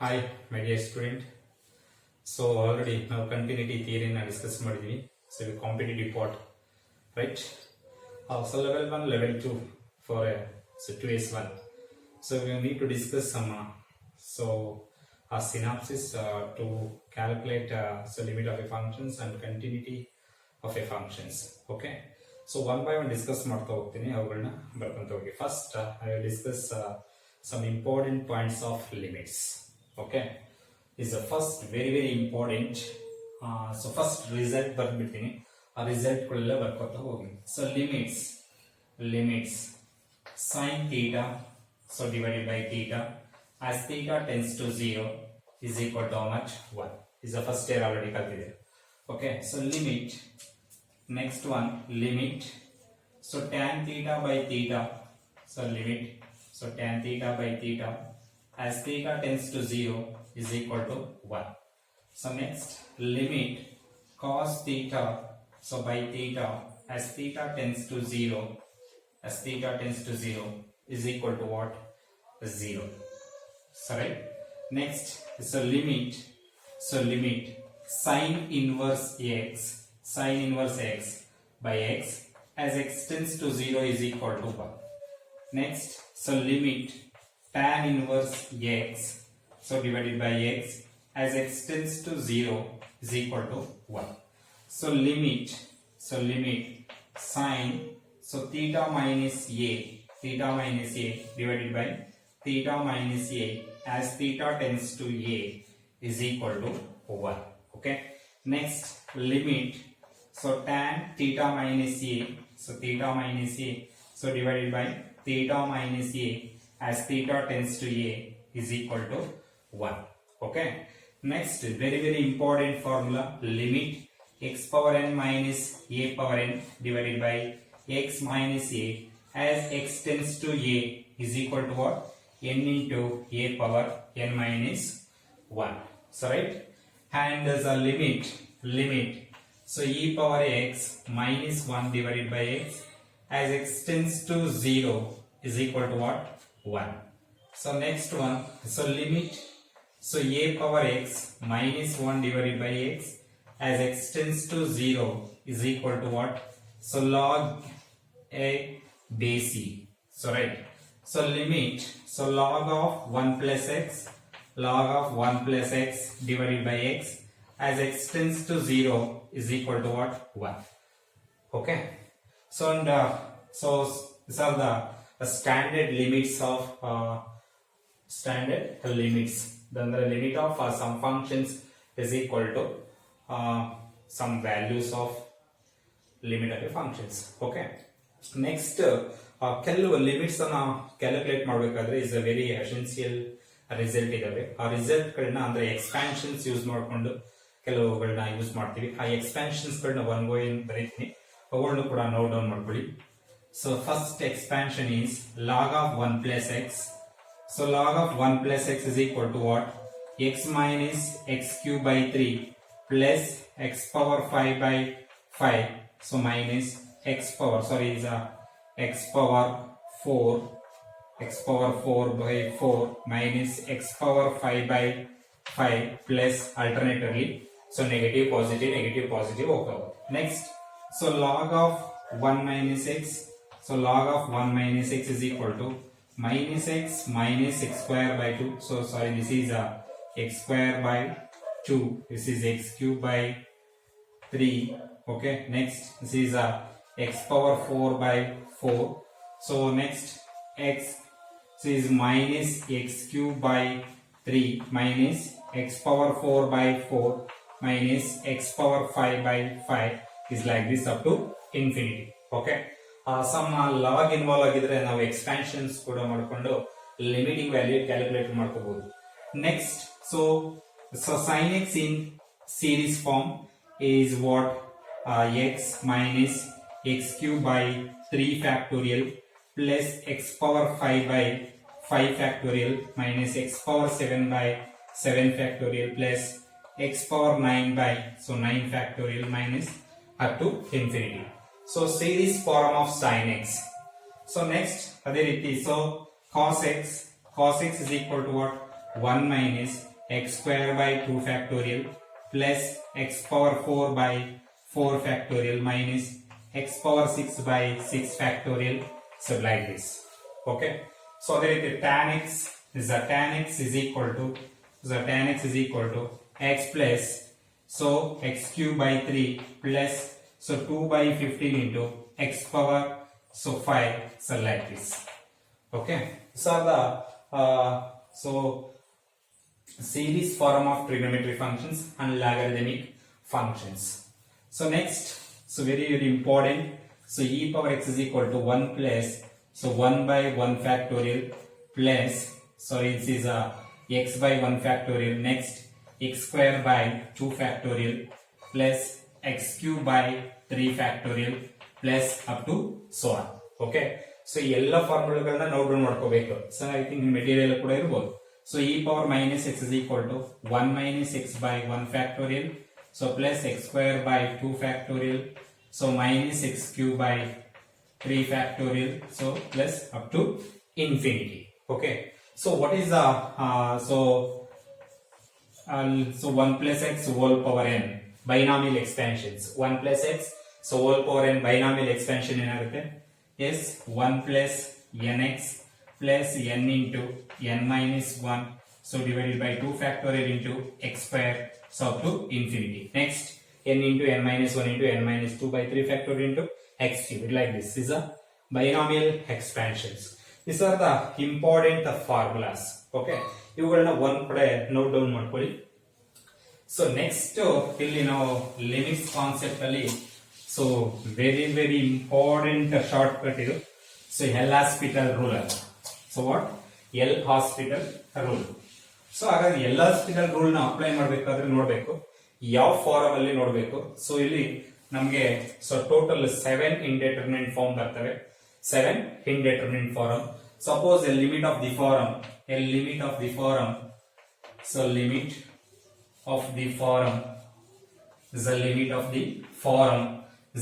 Hi, my dear student. So already now continuity theory na discuss ಮಾಡಿದ್ವಿ. So we competitive part, right? So level 1, level 2 for so 2s1. So we need to discuss some synapsis to calculate so limit of a functions and continuity of a functions. Okay. So one by one discuss ಮಾಡ್ತಾ ಹೋಗ್ತೀನಿ ಅವುಗಳನ್ನ ಬರ್ಕೊಂತ ಹೋಗಿ. First I will discuss some important points of limits. Okay, is the first very important. So first result ಬರ್ಬಿಡ್ತೀನಿ, ಆ result ಗಳೆಲ್ಲ ಬರ್ಕೊತಾ ಹೋಗಿ. So limits sin theta so divided by theta as theta tends to 0 is equal to how much? 1 is the first year already ಕಲ್ತಿದೆ. Okay, so limit, next one limit, so tan theta by theta, so limit, so tan theta by theta as theta tends to 0 is equal to 1. So next limit cos theta so by theta as theta tends to 0 is equal to what? 0. Sorry. Next so limit sin inverse x by x as x tends to 0 is equal to 1. Next so limit tan inverse x so divided by x as x tends to 0 is equal to 1. So limit sin so theta minus a divided by theta minus a as theta tends to a is equal to 1. Okay. Next limit so tan theta minus a so divided by theta minus a as theta tends to a is equal to 1. Okay. Next very important formula, limit x power n minus a power n divided by x minus a as x tends to a is equal to what? N into a power n minus 1. So right, and as a limit so e power x minus 1 divided by x as x tends to 0 is equal to what? 1. So next one, so limit so a power x minus 1 divided by x as x tends to 0 is equal to what? So log a base e. So right, so limit so log of 1 plus x divided by x as x tends to 0 is equal to what? 1. Okay. So and so these are the standard limits of then the limit of some functions is equal to some values of limit of the functions. Okay. Next ಕೆಲವು limits ಅನ್ನ calculate ಮಾಡಬೇಕಾದ್ರೆ is a very essential result ಇದಾವೆ. ಆ result ಗಳನ್ನ ಅಂದ್ರೆ ಎಕ್ಸ್ಪಾನ್ಷನ್ಸ್ use ಮಾಡಿಕೊಂಡು ಕೆಲವುಗಳನ್ನ use ಮಾಡ್ತೀವಿ. ಆ ಎಕ್ಸ್ಪಾನ್ಷನ್ಸ್ ಗಳನ್ನ ಒನ್ ಬೈ ಒನ್ ಬರೀತೀನಿ, ಅವುಗಳನ್ನು ಕೂಡ ನೋಟ್ ಡೌನ್ ಮಾಡ್ಕೊಳ್ಳಿ. So first expansion is log of 1 plus x. So log of 1 plus x is equal to what? X minus x cube by 3 plus x power 5 by 5. So minus x power x power 4 by 4 minus x power 5 by 5 plus alternatively so negative positive okay. Next so log of 1 minus x is equal to minus x square by 2. So sorry, this is x square by 2, this is x cube by 3. Okay. Next this is x power 4 by 4. So next x is minus x cube by 3 minus x power 4 by 4 minus x power 5 by 5 is like this up to infinity. Okay. Some log involve ಆಗಿದ್ರೆ ನಾವು ಎಕ್ಸ್ಪಾನ್ಷನ್ಸ್ ಕೂಡ ಮಾಡಿಕೊಂಡು limiting value calculate ಮಾಡ್ಕೋಬಹುದು. Next so sin x in series form is what? X minus x cube by 3 factorial plus x power 5 by 5 factorial minus x power 7 by 7 factorial plus x power 9 by 9 factorial minus up to infinity. So series form of sin x. So next ಅದೇ ರೀತಿ so cos x is equal to what? 1 minus x square by 2 factorial plus x power 4 by 4 factorial minus x power 6 by 6 factorial. So like this. Okay. So there is tan x is equal to x plus so x cube by 3 plus so 2 by 15 into x power so 5. So like this. Okay. So the series form of trigonometry functions and logarithmic functions. So next, so very important. So e power x is equal to 1 plus so 1 by 1 factorial plus this is x by 1 factorial. Next x square by 2 factorial plus x cube by 3 factorial plus up to so on. Okay. So ಎಲ್ಲ ಫಾರ್ಮುಲಾಗಳನ್ನ note down ಮಾಡ್ಕೋಬೇಕು. So I think material ಕೂಡ ಇರಬಹುದು. So e power minus x is equal to 1 minus x by 1 factorial so plus x square by 2 factorial so minus x cube by 3 factorial so plus up to infinity. Okay. So what is the so 1 plus x whole power n binomial expansions. 1 plus x so whole power n binomial expansion ಏನಾಗುತ್ತೆ? Yes, 1 plus nx plus n into n minus 1 so divided by 2 factorial into x square so up to infinity. Next n into n minus 1 into n minus 2 by 3 factorial into x cubed. Like this is a binomial expansions. These are the important formulas. Okay, ಇವುಗಳನ್ನ ಒಂದು ಕಡೆ note down ಮಾಡ್ಕೊಳ್ಳಿ. So next ಇಲ್ಲಿ ನಾವು limits concept ಅಲ್ಲಿ so very important short cut ಇದು. So L hospital rule ಅಂತ. So what L hospital rule. So ಹಾಗಾಗಿ ಎಲ್ ಹಾಸ್ಪಿಟಲ್ ರೂಲ್ ನ ಅಪ್ಲೈ ಮಾಡಬೇಕಾದ್ರೆ ನೋಡ್ಬೇಕು ಯಾವ ಫಾರಂ ಅಲ್ಲಿ ನೋಡ್ಬೇಕು. ಸೊ ಇಲ್ಲಿ ನಮ್ಗೆ ಸೊ ಟೋಟಲ್ 7 ಇಂಡೆಟರ್ಮಿನೆಂಟ್ ಫಾರ್ಮ್ ಬರ್ತವೆ. 7 indeterminate form. Suppose a limit of the form, so limit of the form is the limit of the form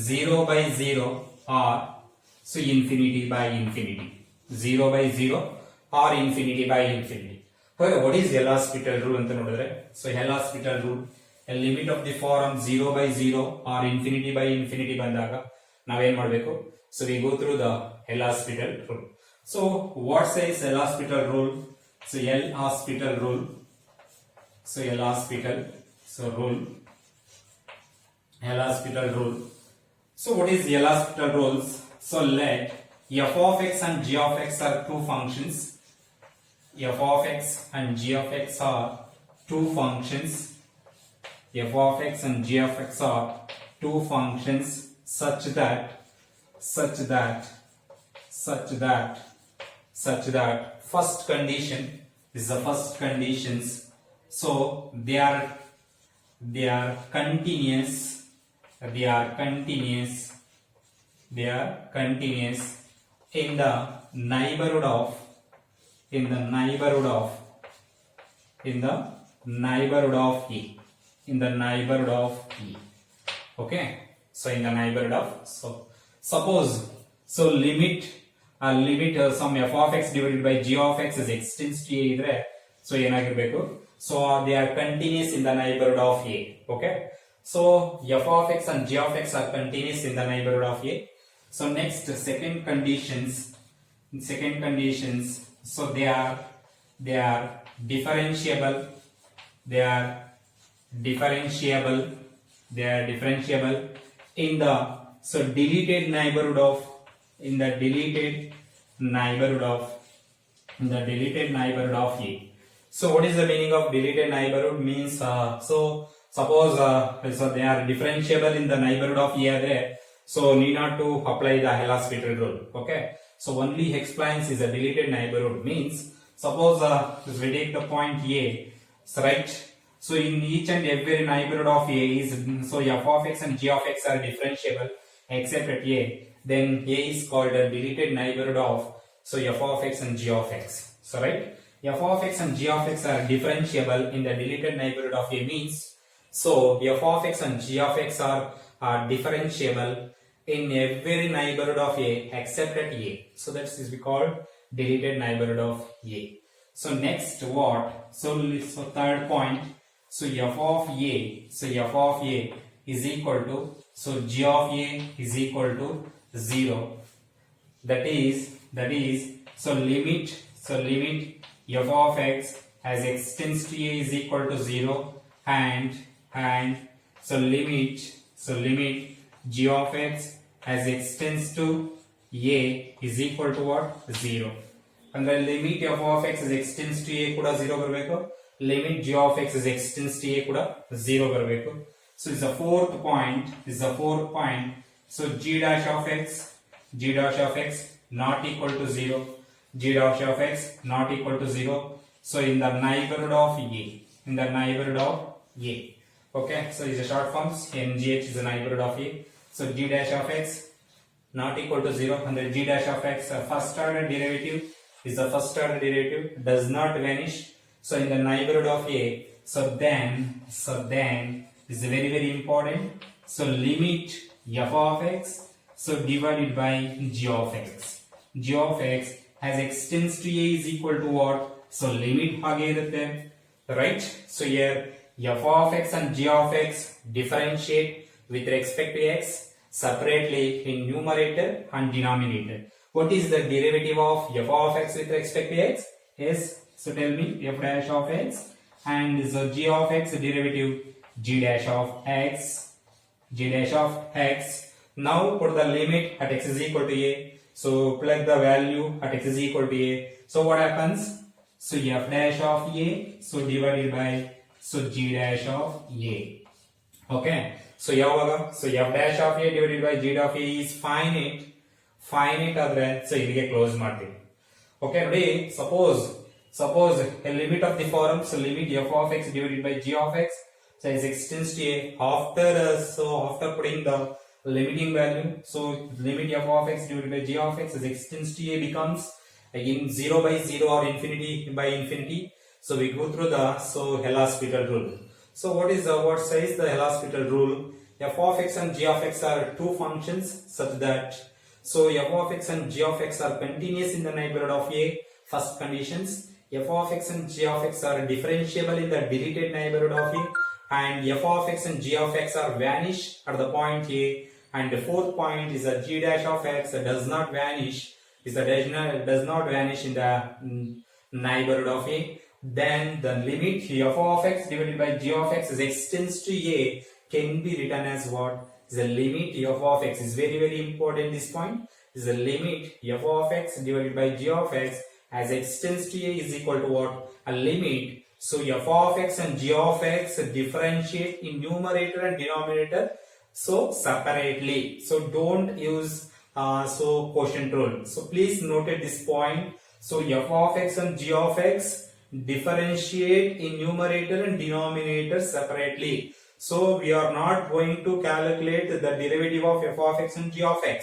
0 by 0 or so infinity by infinity. 0 by 0 or infinity by infinity. Okay, what is L hospital rule anta nodidre? So L hospital rule, a limit of the form 0 by 0 or infinity by infinity bandaga nav ಏನು ಮಾಡಬೇಕು? So we go through the L hospital rule. So what says L hospital rule? So L hospital rule. So L hospital. So rule. L hospital rule. So what is L hospital rules? So let f of x and g of x are two functions. F of x and g of x are two functions. F of x and g of x are two functions such that first condition is the first conditions. So they are continuous. They are continuous in the neighborhood of E. In the neighborhood of E. Okay. So in the neighborhood of, so suppose limit some f of x divided by g of x is x tends to a idre so ಏನಾಗಿರಬೇಕು? So they are continuous in the neighborhood of A. Okay. So f of x and g of x are continuous in the neighborhood of A. So next second conditions. So they are differentiable. They are differentiable in the deleted neighborhood of A. So what is the meaning of deleted neighborhood? Means so suppose so they are differentiable in the neighborhood of A adre, so need not to apply the L hospital rule. Okay. So only explains is a deleted neighborhood. Means suppose we take the point A, so right. So in each and every neighborhood of A is so f of x and g of x are differentiable except at A. Then A is called a deleted neighborhood of so f of x and g of x. So right, f of x and g of x are differentiable in the deleted neighborhood of A means so f of x and g of x are differentiable in every neighborhood of A except at A. So that is we called deleted neighborhood of A. So next what? So third point. So f of a. So f of a is equal to, so g of a is equal to 0. That is so limit f of x as x tends to a is equal to 0 and so limit g of x as x tends to a is equal to what? 0. And the limit f of x as x tends to a kuda 0 barbeku, limit g of x as x tends to a kuda 0 barbeku. So is the fourth point. So g dash of x not equal to 0, g dash of x not equal to 0. So in the neighborhood of a, okay, so is the short forms, mgh is the neighborhood of a. So g dash of x not equal to 0, and the g dash of x first order derivative does not vanish. So in the neighborhood of a, so then is very very important. So limit f of x, so divided by g of x as x tends to a is equal to what? So limit hage irutte, right? So here f of x and g of x differentiate with respect to x separately in numerator and denominator. What is the derivative of f of x with respect to x? Yes, so tell me, f dash of x, and so g of x derivative g dash of x. Now put the limit at x is equal to a. So plug the value at x is equal to a. So what happens? So f dash of a, so divided by so g dash of a. Okay. So yaವಾಗ so f dash of a divided by g of a is finite ಆದ್ರೆ so ಇಲ್ಲಿಗೆ close ಮಾಡ್ತೀವಿ. Okay, ನೋಡಿ, suppose a limit of the form, so limit f of x divided by g of x, so as x tends to a, after putting the limiting value, so limit f of x divided by g of x as x tends to a becomes again 0 by 0 or infinity by infinity. So we go through the Elastical rule. So what says the Elastical rule? F of x and g of x are two functions such that so f of x and g of x are continuous in the neighborhood of a. First conditions, f of x and g of x are differentiable in the deleted neighborhood of a, and f of x and g of x are vanish at the point a. And the fourth point is that g dash of x does not vanish in the neighborhood of a. Then the limit f of x divided by g of x as x tends to a can be written as what? Is the limit f of x is very very important. This point is the limit f of x divided by g of x as x tends to a is equal to what? A limit. So f of x and g of x differentiate in numerator and denominator so separately. So don't use quotient rule. So please note this point. So f of x and g of x differentiate in numerator and denominator separately. So we are not going to calculate the derivative of f of x and g of x.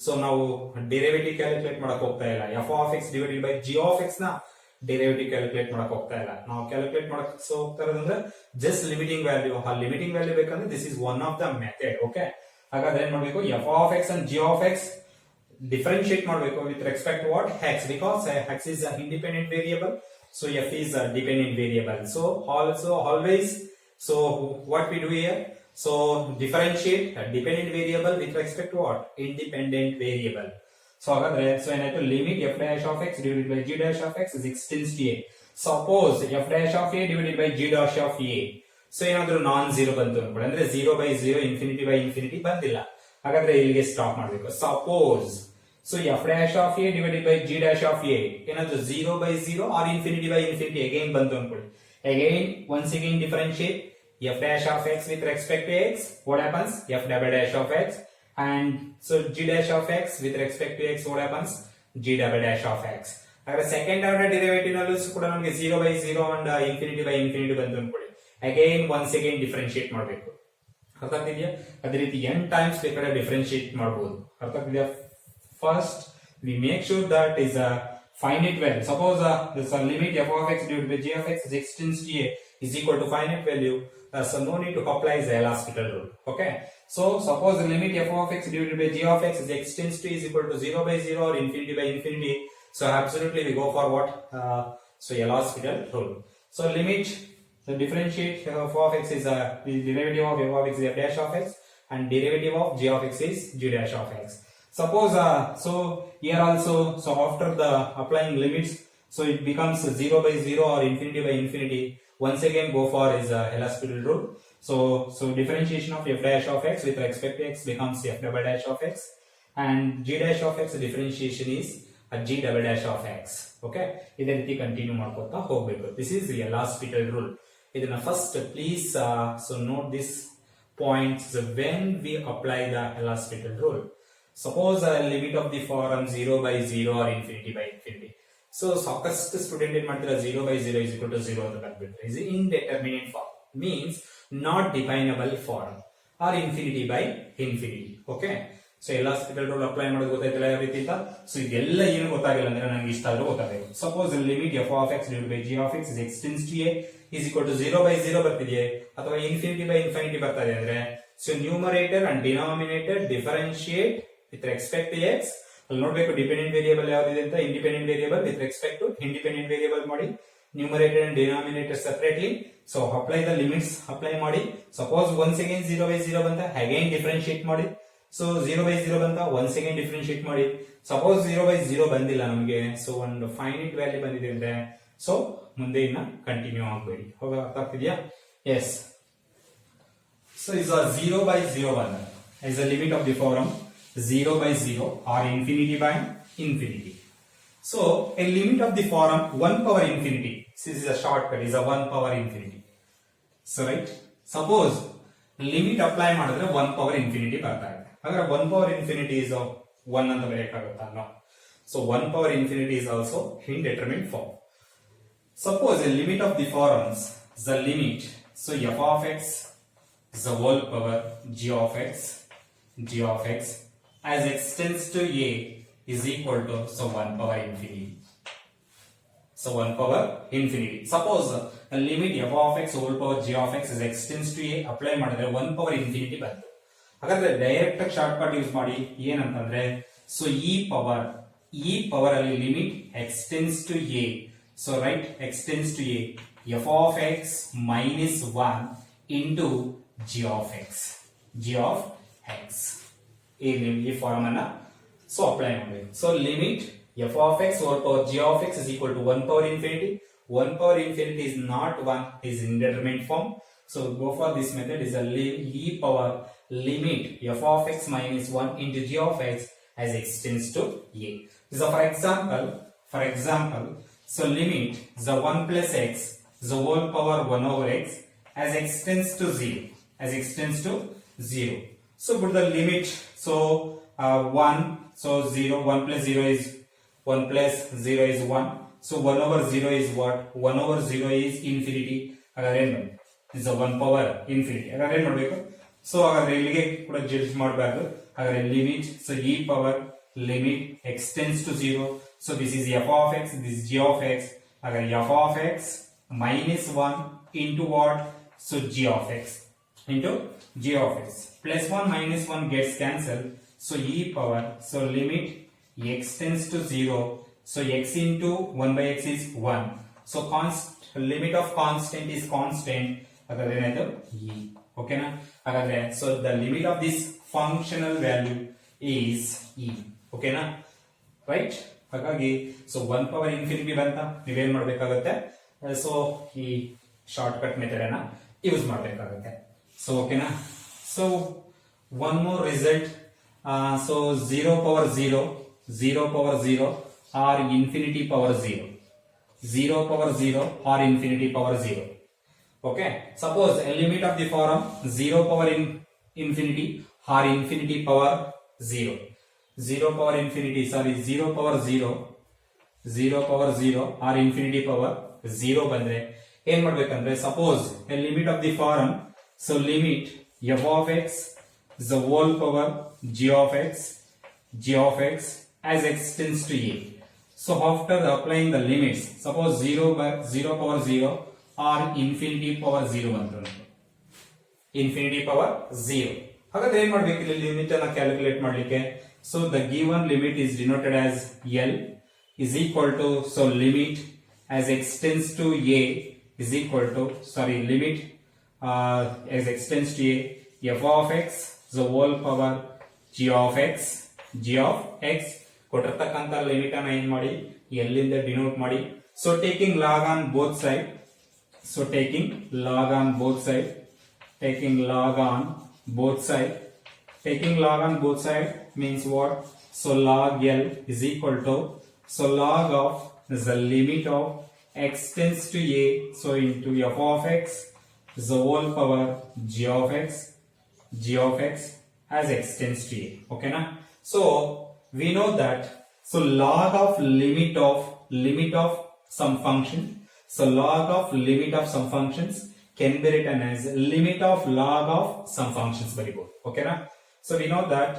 So now derivative calculate ಮಾಡಕ್ಕೆ ಹೋಗ್ತಾ ಇಲ್ಲ. f of x divided by g of x ನ derivative calculate ಮಾಡಕ್ಕೆ ಹೋಗ್ತಾ ಇಲ್ಲ. ನಾವು calculate ಮಾಡಕ್ಕೆ ಹೋಗ್ತಾ ಇರೋದಂದ್ರೆ just limiting value. ಆ limiting value ಬೇಕಂದ್ರೆ this is one of the method. Okay, ಹಾಗಾದ್ರೆ ಏನು ಮಾಡಬೇಕು? f of x and g of x differentiate ಮಾಡಬೇಕು with respect to what? X, because x is an independent variable, so f is a dependent variable. So always, so what we do here? So differentiate a dependent variable with respect to what? Independent variable. So ಏನಾಯ್ತು? Limit f dash of x divided by g dash of x is x tends to a. Suppose f dash of a divided by g dash of a. So ಏನಾದ್ರೂ non zero ಬಂತು ಅನ್ಕೊಳ್ಳಿ, ಅಂದ್ರೆ 0 by 0 infinity by infinity ಬಂದಿಲ್ಲ, ಹಾಗಾದ್ರೆ ಇಲ್ಲಿಗೆ stop ಮಾಡಬೇಕು. Suppose so f dash of a divided by g dash of a ಏನಾದ್ರೂ 0 by 0 or infinity by infinity again ಬಂತು ಅನ್ಕೊಳ್ಳಿ, again once again differentiate f dash of x with respect to x. What happens? F double dash of x, and so g dash of x with respect to x. What happens? G double dash of x. ಹಾಗಾದ್ರೆ second order derivative ನಲ್ಲೂ ಕೂಡ ನಮಗೆ 0 by 0 and infinity by infinity ಬಂತು ಅನ್ಕೊಳ್ಳಿ, again once again differentiate ಮಾಡಬೇಕು. ಅರ್ಥ ಆಗ್ತಿದೆಯಾ? ಅದೇ ರೀತಿ n times ಬೇಕಾದ್ರೆ differentiate ಮಾಡಬಹುದು. ಅರ್ಥ ಆಗ್ತಿದೆಯಾ? First we make sure that is a finite value. Suppose this limit f of x divided by g of x as x tends to a is equal to finite value. So no need to apply the Elastical rule. Okay. So suppose the limit f of x divided by g of x as x tends to is equal to 0 by 0 or infinity by infinity. So absolutely we go for what? So L'Hospital rule. So limit, the differentiate f of x is the derivative of f of x is f dash of x, and derivative of g of x is g dash of x. Suppose so here also, so after the applying limits, so it becomes 0 by 0 or infinity by infinity. Once again go for is L'Hospital rule. So differentiation of f dash of x with respect to x becomes f double dash of x, and g dash of x differentiation is g double dash of x. Okay, ಇದೇ ರೀತಿ continue ಮಾಡ್ಕೊತಾ ಹೋಗಬೇಕು. This is the L'Hospital rule. ಇದನ್ನ first please so note this points when we apply the L'Hospital rule. Suppose a limit of the form 0 by 0 or infinity by infinity. So ಸಾಕಷ್ಟು student ಏನ್ ಮಾಡ್ತಾರೆ 0 by 0 is equal to 0 ಅಂತ ಬರ್ಬಿಟ್ರೆ is indeterminate form, means not definable form, or infinity by infinity. Okay, so L'Hospital rule apply ಮಾಡೋದು ಗೊತ್ತಾಯ್ತಲ್ಲ ಯಾವ ರೀತಿ ಅಂತ. So ಇದೆಲ್ಲ ಏನು ಗೊತ್ತಾಗಿಲ್ಲ ಅಂದ್ರೆ ನನಗೆ ಇಷ್ಟ ಆದ್ರೂ ಗೊತ್ತಾಗಬೇಕು. Suppose limit f of x divided by g of x is x tends to a is equal to 0 by 0 ಬರ್ತಿದೆಯೇ ಅಥವಾ infinity by infinity ಬರ್ತಾ ಇದೆ ಅಂದ್ರೆ, so numerator and denominator differentiate with respect to x. ಅಲ್ಲಿ ನೋಡ್ಬೇಕು dependent variable ಯಾವ್ದಿದೆ ಅಂತ. Independent variable with respect to independent variable ಮಾಡಿ, numerator and denominator separately. So apply the limits apply ಮಾಡಿ. ಸಪೋಸ್ ಒನ್ಸ್ ಅಗೇನ್ 0 by 0 ಬಂತ again differentiate ಮಾಡಿ. So 0 by 0 ಬಂತ once again differentiate ಮಾಡಿ. ಸಪೋಸ್ 0 by 0 ಬಂದಿಲ್ಲ ನಮಗೆ, ಸೊ ಒಂದು ಫೈನೈಟ್ ವ್ಯಾಲ್ಯೂ ಬಂದಿದೆ ಅಂದ್ರೆ ಸೊ ಮುಂದೆ ಇನ್ನ ಕಂಟಿನ್ಯೂ ಆಗಬೇಡಿ. ಹೋಗ ಅರ್ಥ ಆಗ್ತಿದ್ಯಾ? ಎಸ್. ಸೊ ಇಸ್ 0 by 0 ಬಂದ is a limit of the form 0 by 0 or infinity by infinity. So a limit of the form 1 power infinity, this is a shortcut, is a 1 power infinity. So right, suppose limit apply ಮಾಡಿದ್ರೆ 1 power infinity ಬರ್ತಾ ಇದೆ. ಹಾಗಾದ್ರೆ 1 power infinity is 1 ಅಂತ ಬರೆಯಕ್ಕಾಗುತ್ತಾ? No. So 1 power infinity is also indeterminate form. Suppose a limit of the forms, the limit, so f of x the whole power g of x as x tends to a is equal to so 1 power infinity. So 1 power infinity. Suppose a limit f of x whole power g of x is x tends to a apply ಮಾಡಿದ್ರೆ 1 power infinity ಬಂತು. ಹಾಗಾದ್ರೆ direct ಆಗಿ short cut use ಮಾಡಿ ಏನಂತಂದ್ರೆ, so e power ಅಲ್ಲಿ limit x tends to a. So write x tends to a f of x minus 1 into g of x. ಈ form ಅನ್ನ so apply ಮಾಡಬೇಕು. So limit f of x whole power g of x is equal to 1 power infinity. 1 power infinity is not 1, is indeterminate form. So go for this method, is a e power limit f of x minus 1 into g of x as x tends to a. So for example, so limit the 1 plus x the whole power 1 over x as x tends to 0. So put the limit, so 1, so 0, 1 plus 0 is 1 plus 0 is 1. So 1 over 0 is what? 1 over 0 is infinity. Again, is a 1 power infinity. Again, so ಇಲ್ಲಿಗೆ ಕೂಡ judge ಮಾಡಬಾರ್ದು. ಹಾಗಾದ್ರೆ limit, so e power limit x tends to 0. So this is f of x, this is g of x. ಹಾಗಾದ್ರೆ f of x minus 1 into what? So g of x into g of x. Plus 1 minus 1 gets cancelled. So e power, so limit x tends to 0. So x into 1 by x is 1. So limit of constant is constant. ಹಾಗಾದ್ರೆ ಏನಾಯ್ತು? e. ಓಕೆನಾ? ಹಾಗಾದ್ರೆ so the limit of this functional value is e. ಓಕೆನಾ? Right? ಹಾಗಾಗಿ so 1 power infinity ಬಂತ, ನೀವೇನ್ ಮಾಡ್ಬೇಕಾಗುತ್ತೆ? So ಈ ಶಾರ್ಟ್ ಕಟ್ ಮೆಥಡ್ ಅನ್ನ ಯೂಸ್ ಮಾಡಬೇಕಾಗುತ್ತೆ. ಸೊ ಓಕೆನಾ? So one more result, so 0 power 0 or infinity power 0, 0 power 0 or infinity power 0. Okay, suppose a limit of the form 0 power infinity or infinity power 0, 0 power infinity, sorry 0 power 0 or infinity power 0 ಬಂದ್ರೆ ಏನ್ ಮಾಡ್ಬೇಕಂದ್ರೆ, suppose a limit of the form, so limit f of x the whole power g of x as x tends to a. So after applying the limits, suppose 0 power 0 or infinity power 0 ಬಂತು, infinity power 0. ಹಾಗಾದ್ರೆ ಏನ್ ಮಾಡ್ಬೇಕು ಇಲ್ಲಿ limit ಅನ್ನ calculate ಮಾಡ್ಲಿಕ್ಕೆ? So the given limit is denoted as L. is equal to, so limit as x tends to a is equal to, limit as x tends to a f of x the whole power g of x ಕೊಟ್ಟಿರ್ತಕ್ಕಂಥ limit ಅನ್ನ ಏನ್ ಮಾಡಿ ಎಲ್ಲಿಂದ denote ಮಾಡಿ. So taking log on both side, so taking log on both side, taking log on both side, taking log on both side means what? So log L is equal to, so log of the limit of x tends to a, so into f of x the whole power g of x as x tends to a. Okay na? So we know that, so log of limit of some function, so log of limit of some functions can be written as limit of log of some functions very good. Okay na? So we know that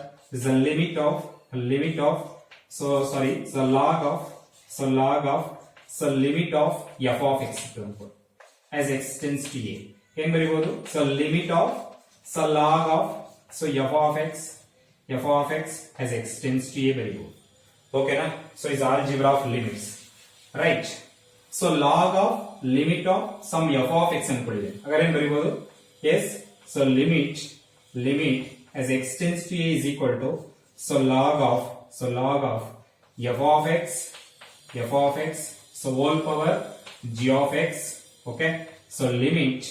the limit of limit of log of f of x as x tends to a. Can be good. So limit of log of f of x as x tends to a very good. Okay na? So it's algebra of limits, right? So log of limit of some f of x ಅನ್ಕೊಳ್ಳಿ. ಹಾಗಾದ್ರೆ ಏನು ಬರೀಬಹುದು? Yes, so limit as x tends to a is equal to, so log of f of x so whole power g of x. Okay, so limit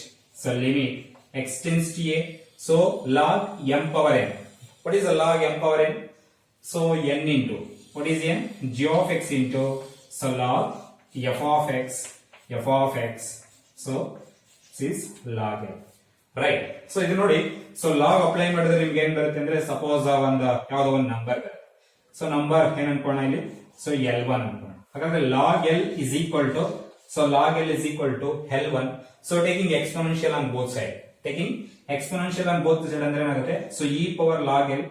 x tends to a, so log m power n. What is the log m power n? So n into, what is n? G of x into, so log f of x, so this is log n, right? So ಇದು ನೋಡಿ, so log apply ಮಾಡಿದ್ರೆ ನಿಮ್ಗೆ ಏನ್ ಬರುತ್ತೆ ಅಂದ್ರೆ, suppose ಯಾವ್ದೋ ಒಂದು number ಬರುತ್ತೆ. ಸೊ ನಂಬರ್ ಏನ್ ಅನ್ಕೋಣ ಇಲ್ಲಿ, ಸೊ L1 ಅನ್ಕೋಣ. ಹಾಗಾದ್ರೆ log L is equal to, so log L is equal to L1. So taking exponential on both side, ಅಂದ್ರೆ ಏನಾಗುತ್ತೆ, so e power log L,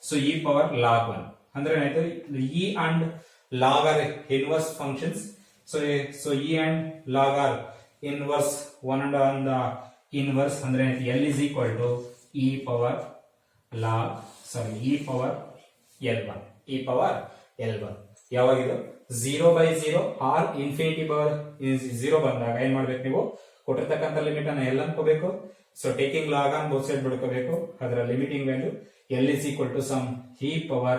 so e power log 1 ಅಂದ್ರೆ ಏನಾಯ್ತು, e and log are inverse functions. So e and log are inverse one and on the inverse ಅಂದ್ರೆ L is equal to e power L1. ಯಾವಾಗಿದು 0/0 or infinity power 0 ಬಂದಾಗ ಏನ್ ಮಾಡ್ಬೇಕು, ನೀವು ಕೊಟ್ಟಿರ್ತಕ್ಕಂಥ limit ಅನ್ನ L ಅನ್ಕೋಬೇಕು. So taking log on both side ಬಿಡ್ಕೋಬೇಕು. ಅದರ limiting value L is equal to some e power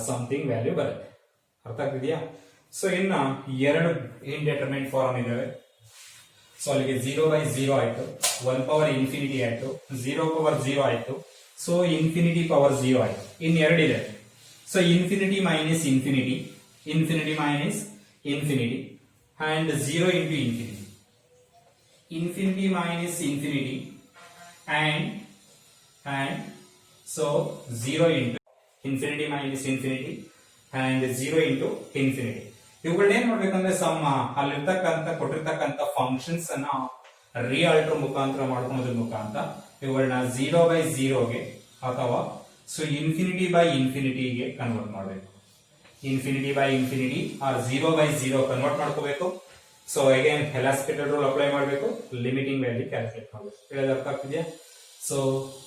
something value ಬರುತ್ತೆ. ಅರ್ಥ ಆಗ್ತಿದೆಯಾ? ಸೊ ಇನ್ನ ಎರಡು ಇಂಡೆಟರ್ಮಿನೆಂಟ್ ಫಾರ್ಮ್ ಇದಾವೆ. ಸೊ ಅಲ್ಲಿಗೆ 0/0 ಆಯ್ತು, 1 ಪವರ್ ಇನ್ಫಿನಿಟಿ ಆಯ್ತು, 0/0 ಆಯ್ತು, ಸೊ ಇನ್ಫಿನಿಟಿ ಪವರ್ 0 ಆಯ್ತು. ಇನ್ ಎರಡಿದೆ. So infinity minus infinity and 0 into infinity minus infinity and so 0 into infinity minus infinity and 0 into infinity. ಇವುಗಳನ್ನ ಏನ್ ಮಾಡ್ಬೇಕಂದ್ರೆ ಅಲ್ಲಿರ್ತಕ್ಕಂಥ ಕೊಟ್ಟಿರ್ತಕ್ಕಂಥ ಫಂಕ್ಷನ್ಸ್ ಅನ್ನ ರಿಆಲ್ಟರ್ ಮುಖಾಂತರ ಮಾಡ್ಕೊಳ್ಳೋದ್ರ ಮುಖಾಂತರ ಇವುಗಳನ್ನ 0/0 ಗೆ ಅಥವಾ ಸೊ ಇನ್ಫಿನಿಟಿ ಗೆ ಕನ್ವರ್ಟ್ ಮಾಡಬೇಕು. ಇನ್ಫಿನಿಟಿ ಆರ್ 0/0 ಕನ್ವರ್ಟ್ ಮಾಡ್ಕೋಬೇಕು. So again L'Hospital rule apply ಮಾಡಬೇಕು, ಲಿಮಿಟಿಂಗ್ ವ್ಯಾಲ್ಯೂ ಕ್ಯಾಲ್ಕುಲೇಟ್ ಮಾಡಬೇಕು. ಹೇಳೋದು ಅರ್ಥ ಆಗ್ತಿದೆಯಾ? So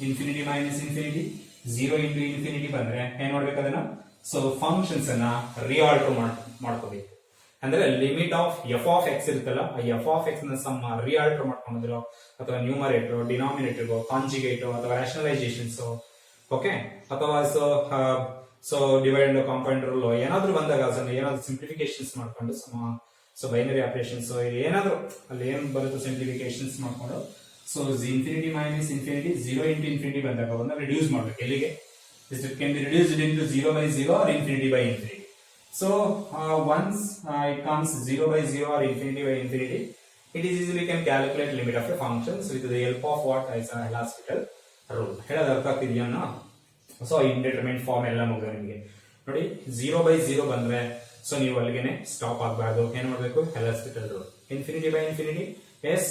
infinity minus infinity 0 into infinity ಬಂದ್ರೆ ಏನ್ ಮಾಡ್ಬೇಕು, ಅದನ್ನ ಸೊ ಫಂಕ್ಷನ್ಸ್ ಅನ್ನ ರಿಆಲ್ಟರ್ ಮಾಡ್ಕೋಬೇಕು. ಅಂದ್ರೆ limit of F of X ಇರುತ್ತಲ್ಲ, ಆ ಎಫ್ ಆಫ್ ಎಕ್ಸ್ ನ ಸಮ್ ರಿಆಲ್ಟರ್ ಮಾಡ್ಕೊಂಡಿರೋ ಅಥವಾ ನ್ಯೂಮರೇಟರ್, ಡಿನಾಮಿನೇಟರ್, ಕಾಂಜುಗೇಟ್ ಅಥವಾ ರಾಷನಲೈಸೇಷನ್ಸ್, ಓಕೆ, ಅಥವಾ so divide and compound rule ಏನಾದ್ರು ಬಂದಾಗ ಏನಾದ್ರು ಸಿಂಪ್ಲಿಫಿಕೇಶನ್ಸ್ ಮಾಡ್ಕೊಂಡು ಸೊ ಬೈನರಿ ಆಪರೇಷನ್ಸ್ ಏನಾದ್ರು ಅಲ್ಲಿ ಏನ್ ಬರುತ್ತೆ ಸಿಂಪ್ಲಿಫಿಕೇಶನ್ಸ್ ಮಾಡ್ಕೊಂಡು so infinity minus infinity 0 into infinity ಬಂದಾಗ ಅವನ್ನ ರಿಡ್ಯೂಸ್ ಮಾಡ್ಬೇಕು. ಎಲ್ಲಿಗೆ? It can be reduced into 0/0 or infinity/infinity. So once it comes 0/0 or infinity/infinity, it is easily can calculate limit of a function with the help of what is Elastical Rule. ಹೇಳೋದು ಅರ್ಥ ಆಗ್ತಿದೆಯಾ? So ಇಂಡೆಟರ್ಮಿನೆಂಟ್ form ಎಲ್ಲ ಮುಗಿದ ನಿಮಗೆ ನೋಡಿ. 0/0 ಬಂದ್ರೆ so ನೀವು ಅಲ್ಲಿಗೆ ಸ್ಟಾಪ್ ಆಗಬಾರ್ದು. ಏನ್ ಮಾಡಬೇಕು? L'Hospital rule. infinity/infinity, yes,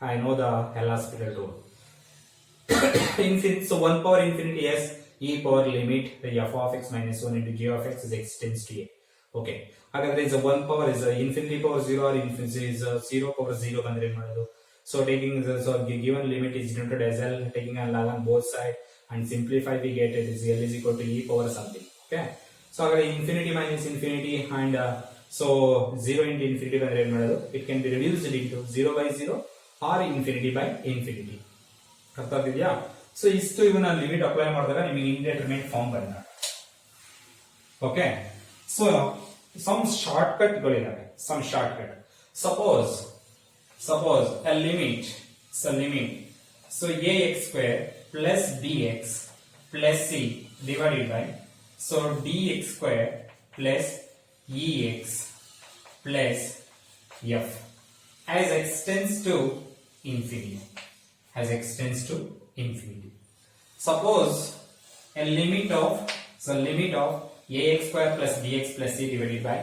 I know the Elastical Rule. So 1 power infinity, yes, e power limit the f of x minus 1 into g of x is x tends to a. Okay, ಹಾಗಾದ್ರೆ is 1 power is infinity power 0 or infinity is 0 power 0 ಬಂದ್ರೆ ಏನು ಮಾಡೋದು? So taking so given limit is denoted as L, taking a log on both side and simplify, we get it is L is equal to e power something. Okay, so ಹಾಗಾದ್ರೆ infinity minus infinity and so 0 into infinity ಬಂದ್ರೆ ಏನು ಮಾಡೋದು, it can be reduced into 0 by 0 or infinity by infinity. ಅರ್ಥ ಆಗ್ತಿದೆಯಾ? So ಇಷ್ಟು ಇವನ್ನ limit apply ಮಾಡಿದಾಗ ನಿಮಗೆ ಇಂಡೆಟರ್ಮಿನೇಟ್ ಫಾರ್ಮ್ ಬಂದ. Okay, so some shortcut ಗಳಿದಾವೆ. Some shortcut, suppose a limit, so ax square plus bx plus c divided by so dx square plus ex plus f as x tends to infinity. Suppose a limit of ax square plus bx plus c divided by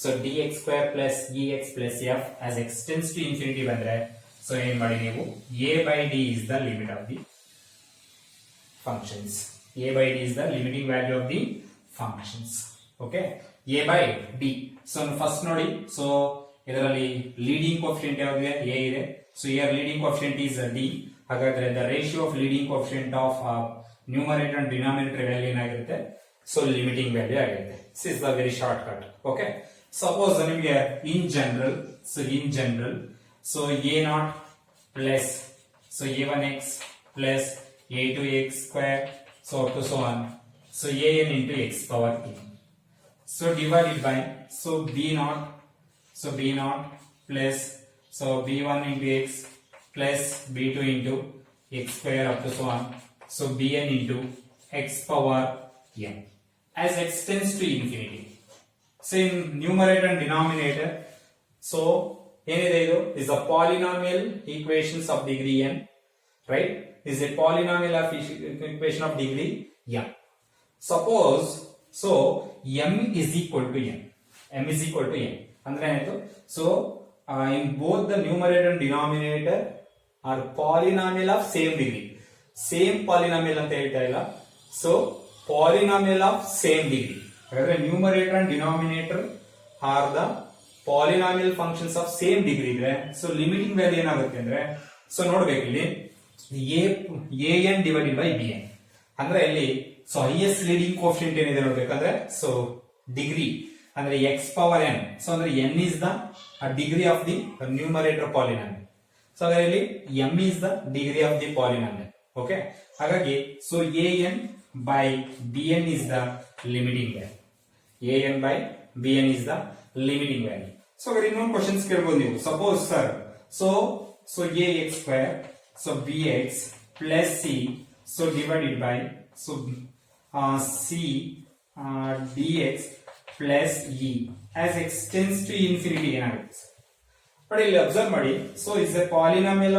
so dx square plus ex plus f as x tends to infinity ಬಂದ್ರೆ so ಏನು ಮಾಡಿ ನೀವು a by d is the limit of the functions. A by d is the limiting value of the functions. Okay, a by d. So first ನೋಡಿ, so ಇದರಲ್ಲಿ leading coefficient ಯಾವುದು? a ಇದೆ. So here leading coefficient is d. ಹಾಗಾದ್ರೆ the ratio of leading coefficient of numerator and denominator value ಏನಾಗಿರುತ್ತೆ? So limiting value ಆಗಿರುತ್ತೆ. This is the very shortcut. Okay, suppose ನಿಮಗೆ in general, so a naught plus so a1x plus a2x square so up to so on, so an into x power n, so divided by so b naught plus so b1 into x plus b2 into x square up to so on, so bn into x power n as x tends to infinity. So in numerator and denominator, so ಏನಿದೆ ಇದು is a polynomial equations of degree n, right? Is a polynomial of equation of degree n. Suppose so m is equal to n ಅಂದ್ರೆ ಏನಾಯ್ತು? So in both the numerator and denominator are polynomial of same degree. Same polynomial ಅಂತ ಹೇಳ್ತಾ ಇಲ್ಲ, so polynomial of same degree. ಹಾಗಾದ್ರೆ numerator and denominator are the polynomial functions of same degree ಇದ್ರೆ so limiting value ಏನಾಗುತ್ತೆ ಅಂದ್ರೆ, so ನೋಡ್ಬೇಕು ಇಲ್ಲಿ an divided by bn ಅಂದ್ರೆ ಇಲ್ಲಿ so highest leading coefficient ಏನಿದೆ ನೋಡ್ಬೇಕಂದ್ರೆ so degree ಅಂದ್ರೆ x power n, so ಅಂದ್ರೆ n is the degree of the numerator polynomial. So ಅಂದ್ರೆ ಇಲ್ಲಿ m is the degree of the polynomial. Okay, ಹಾಗಾಗಿ so an by bn is the limiting value. an by bn is the limiting value. So ಇನ್ನೊಂದು questions ಕೇಳಬಹುದು ನೀವು. Suppose sir so ax square so bx plus c so divided by so c dx plus e as x tends to infinity ಏನಾಗುತ್ತೆ? But ಇಲ್ಲಿ observe ಮಾಡಿ, so is a polynomial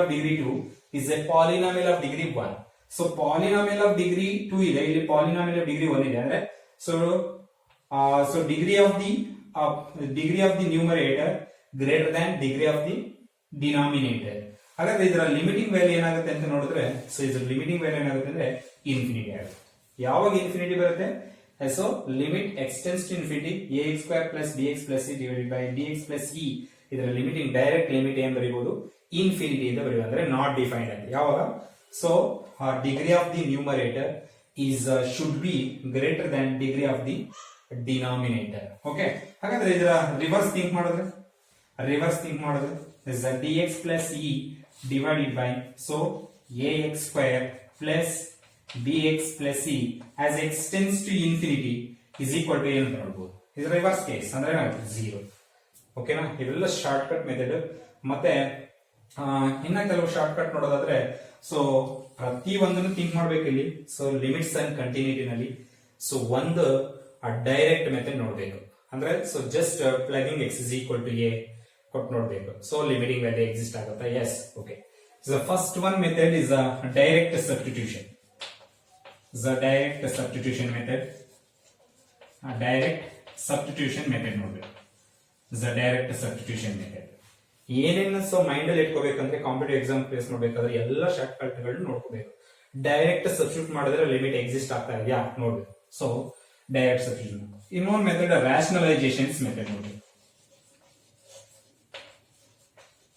of degree 2 is a polynomial of degree 1. so polynomial of degree 2 ಇದೆ, ಇಲ್ಲಿ polynomial of degree 1 ಇದೆ ಅಂದ್ರೆ so degree of the numerator greater than degree of the denominator. ಹಾಗಾದ್ರೆ ಇದರ limiting value ಏನಾಗುತ್ತೆ ಅಂತ ನೋಡಿದ್ರೆ, so ಇದರ ಲಿಮಿಟಿಂಗ್ ವ್ಯಾಲ್ಯೂ ಏನಾಗುತ್ತೆ ಅಂದ್ರೆ ಇನ್ಫಿನಿಟಿ ಆಗುತ್ತೆ. ಯಾವಾಗ ಇನ್ಫಿನಿಟಿ ಬರುತ್ತೆ? So limit x tends to infinity ax square plus bx plus c divided by dx plus e. ಇದರ ಲಿಮಿಟಿಂಗ್ ಡೈರೆಕ್ಟ್ ಲಿಮಿಟ್ ಏನ್ ಬರೀಬಹುದು? ಇನ್ಫಿನಿಟಿ ಅಂತ ಬರೀಬಹುದು, ಅಂದ್ರೆ ನಾಟ್ ಡಿಫೈನ್ಡ್ ಅಂತ. ಯಾವಾಗ? So degree of the numerator is should be greater than degree of the denominator. Okay, ಹಾಗಾದ್ರೆ ಇದರ reverse think ಮಾಡಿದ್ರೆ is the dx plus e divided by so ax square plus bx plus c as x tends to infinity is equal to ಏನು ಅಂತ ನೋಡಬಹುದು. ಇದರ reverse case ಅಂದ್ರೆ ಏನಾಗುತ್ತೆ? 0. ಓಕೆನಾ? ಇವೆಲ್ಲ ಶಾರ್ಟ್ ಕಟ್ ಮೆಥಡ್. ಮತ್ತೆ ಇನ್ನ ಕೆಲವು ಶಾರ್ಟ್ ಕಟ್ ನೋಡೋದಾದ್ರೆ, ಸೊ ಪ್ರತಿ ಒಂದನ್ನು ಥಿಂಕ್ ಮಾಡ್ಬೇಕು ಇಲ್ಲಿ. ಸೊ ಲಿಮಿಟ್ಸ್ ಅಂಡ್ ಕಂಟಿನ್ಯೂಟಿನಲ್ಲಿ ಸೊ ಒಂದು ಡೈರೆಕ್ಟ್ ಮೆಥಡ್ ನೋಡ್ಬೇಕು. ಅಂದ್ರೆ so just plugging x is equal to a ಕೊಟ್ಟು ನೋಡ್ಬೇಕು. ಸೊ ಲಿಮಿಟಿಂಗ್ ವ್ಯಾಲ್ಯೂ ಎಕ್ಸಿಸ್ಟ್ ಆಗುತ್ತಾ? Yes. Okay, the first one method is a direct substitution. The direct substitution method. ನೋಡ್ಬೇಕು. The direct substitution method. ಏನೇನು so mind ಅಲ್ಲಿ ಇಟ್ಕೋಬೇಕಂದ್ರೆ competitive exam face ಮಾಡ್ಬೇಕಾದ್ರೆ ಎಲ್ಲ short cut ಗಳನ್ನ ನೋಡ್ಕೋಬೇಕು. ಡೈರೆಕ್ಟ್ ಸಬ್ಸ್ಟಿಟ್ಯೂಟ್ ಮಾಡಿದ್ರೆ limit exist ಆಗ್ತಾ ಇದೆಯಾ ನೋಡ್ಬೇಕು. So direct substitution. ಇನ್ನೊಂದು ಮೆಥಡ್ ರಾಷನಲೈಸೇಷನ್ಸ್ ಮೆಥಡ್ ನೋಡಿ.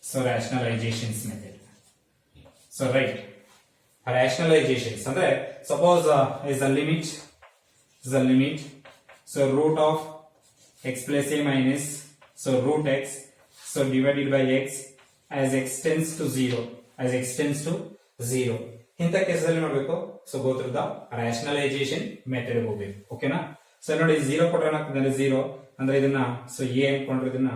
So rationalizations method. So right, rationalizations ಅಂದ್ರೆ suppose is the limit so root of x plus a minus, so root x, so divided by x as x tends to 0, as x tends to 0. ಇಂಥ ಕೇಸಲ್ಲಿ ನೋಡ್ಬೇಕು, so go through the rationalisation method ಹೋಗ್ಬೇಕು. ಓಕೆನಾ? So ನೋಡಿ 0 ಕೊಟ್ರೆ ಏನಾಗ್ತದೆ 0 ಅಂದ್ರೆ ಇದನ್ನ ಸೊ a ಅನ್ಕೊಂಡ್ರೆ ಇದನ್ನ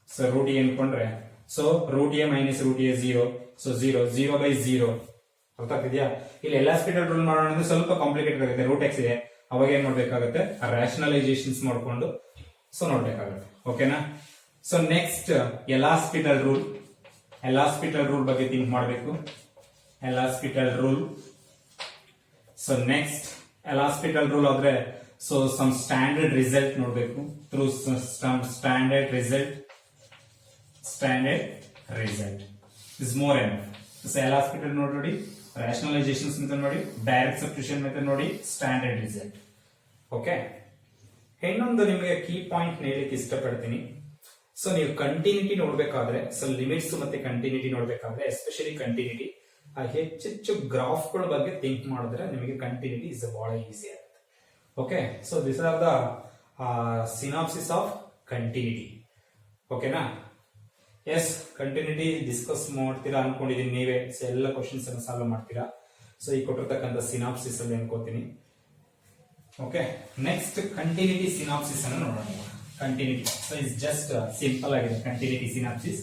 ಸೊ ರೂಟ್ a ಅನ್ಕೊಂಡ್ರೆ so root a minus root a 0, so 0 by 0 ಅರ್ಥ ಆಗ್ತಿದ್ಯಾ? ಇಲ್ಲಿ ಎಲಾಸ್ಟಿಕಲ್ ರೂಲ್ ಮಾಡೋಣ ಅಂದ್ರೆ ಸ್ವಲ್ಪ ಕಾಂಪ್ಲಿಕೇಟೆಡ್ ಆಗುತ್ತೆ. ರೂಟ್ ಎಕ್ಸ್ ಇದೆ, ಅವಾಗ ಏನ್ ಮಾಡ್ಬೇಕಾಗುತ್ತೆ, ರಾಷನಲೈಸೇಷನ್ಸ್ ಮಾಡ್ಕೊಂಡು ಸೊ ನೋಡ್ಬೇಕಾಗುತ್ತೆ. ಓಕೆನಾ? So next L'Hospital rule. L'Hospital rule ಬಗ್ಗೆ ಥಿಂಕ್ ಮಾಡಬೇಕು. L'Hospital rule. So next L'Hospital rule ಆದ್ರೆ ಸೊ ಸಮ್ ಸ್ಟ್ಯಾಂಡರ್ಡ್ ರಿಸಲ್ಟ್ ನೋಡ್ಬೇಕು. Through standard result is more enough. So L'Hospital ನೋಡಿ, rationalizations ಮೆಥಡ್ ನೋಡಿ, ಡೈರೆಕ್ಟ್ ಸಬ್ಸ್ಟಿಟ್ಯೂಷನ್ ಮೆಥಡ್ ನೋಡಿ, standard result. Okay, ಇನ್ನೊಂದು ನಿಮಗೆ key point ಹೇಳಲಿಕ್ಕೆ ಇಷ್ಟಪಡ್ತೀನಿ. ಸೊ ನೀವು ಕಂಟಿನ್ಯೂಟಿ ನೋಡ್ಬೇಕಾದ್ರೆ, ಸೊ ಲಿಮಿಟ್ಸ್ ಮತ್ತೆ ಕಂಟಿನ್ಯೂಟಿ ನೋಡ್ಬೇಕಾದ್ರೆ, ಎಸ್ಪೆಷಲಿ ಕಂಟಿನ್ಯೂಟಿ ಹೆಚ್ಚೆಚ್ಚು ಗ್ರಾಫ್ಗಳ ಬಗ್ಗೆ ಥಿಂಕ್ ಮಾಡಿದ್ರೆ ನಿಮಗೆ ಕಂಟಿನ್ಯೂಟಿ ಇಸ್ ಬಹಳ ಈಸಿ ಆಗುತ್ತೆ. Okay, so this are the synopsis of continuity. ಓಕೆನಾ? ಎಸ್, ಕಂಟಿನ್ಯೂಟಿ ಡಿಸ್ಕಸ್ ಮಾಡ್ತೀರಾ ಅನ್ಕೊಂಡಿದೀನಿ ನೀವೇ. ಸೊ ಎಲ್ಲ ಕ್ವಶನ್ಸ್ ಅನ್ನು ಸಾಲ್ವ್ ಮಾಡ್ತೀರಾ. ಸೊ ಈ ಕೊಟ್ಟಿರ್ತಕ್ಕಂಥ ಸಿನಾಪ್ಸಿಸ್ ಅಲ್ಲಿ ಅನ್ಕೋತೀನಿ. ಓಕೆ, ನೆಕ್ಸ್ಟ್ ಕಂಟಿನ್ಯೂಟಿ ಸಿನಾಪ್ಸಿಸ್ ಅನ್ನು ನೋಡೋಣ. Continuity so is just simple ಆಗಿದೆ ಕಂಟಿನ್ಯೂಟಿ ಸಿನಾಪ್ಸಿಸ್.